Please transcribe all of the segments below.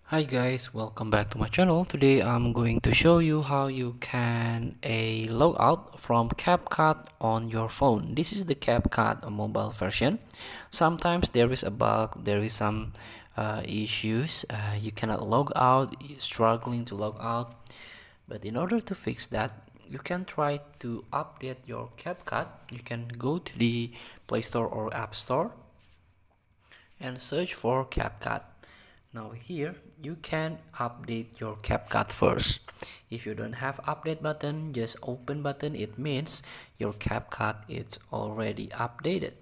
Hi guys, welcome back to my channel. Today I'm going to show you how you can log out from CapCut on your phone. This is the CapCut mobile version. Sometimes there is a bug, there is some issues. You cannot log out, you're struggling to log out. But in order to fix that, you can try to update your CapCut. You can go to the Play Store or App Store and search for CapCut. Now here you can update your CapCut first. If you don't have update button, just open button, it means your CapCut is already updated.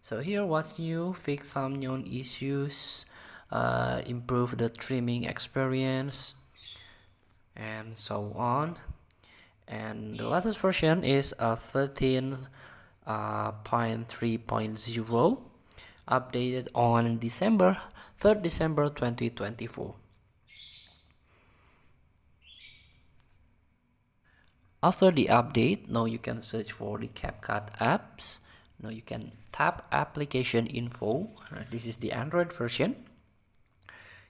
So here what's new, fix some known issues, improve the trimming experience, and so on. And the latest version is 13.3.0, updated on December 3rd December 2024. After the update, now you can search for the CapCut apps. Now you can tap application info. This is the Android version.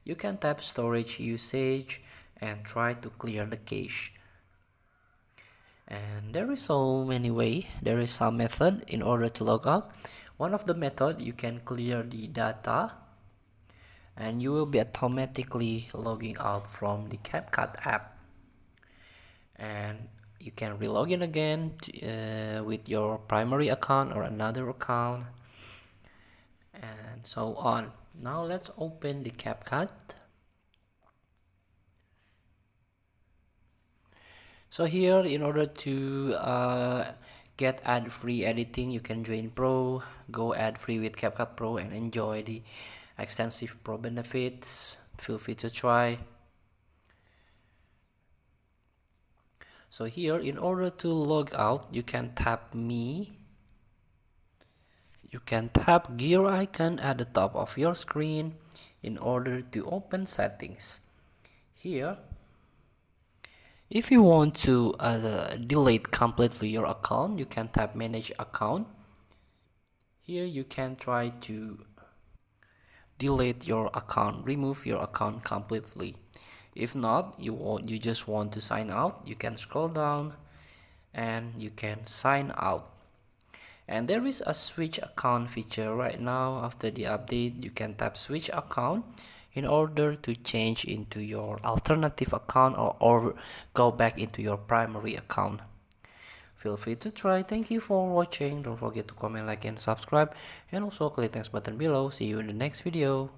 You can tap storage usage and try to clear the cache. And there is so many way. There is some method in order to log out. One of the method, you can clear the data and you will be automatically logging out from the CapCut app. And you can relog in again with your primary account or another account, and so on. Now let's open the CapCut. So here, in order to get ad-free editing, you can join Pro, go ad-free with CapCut Pro and enjoy the extensive Pro benefits. Feel free to try. So here, in order to log out, you can tap me. You can tap gear icon at the top of your screen in order to open settings. Here, if you want to delete completely your account, you can tap manage account. Here you can try to delete your account, remove your account completely. If not, you just want to sign out, you can scroll down and you can sign out. And there is a switch account feature right now. After the update, you can tap switch account in order to change into your alternative account or go back into your primary account. Feel free to try. Thank you for watching. Don't forget to comment, like, and subscribe, and also click the next button below. See you in the next video.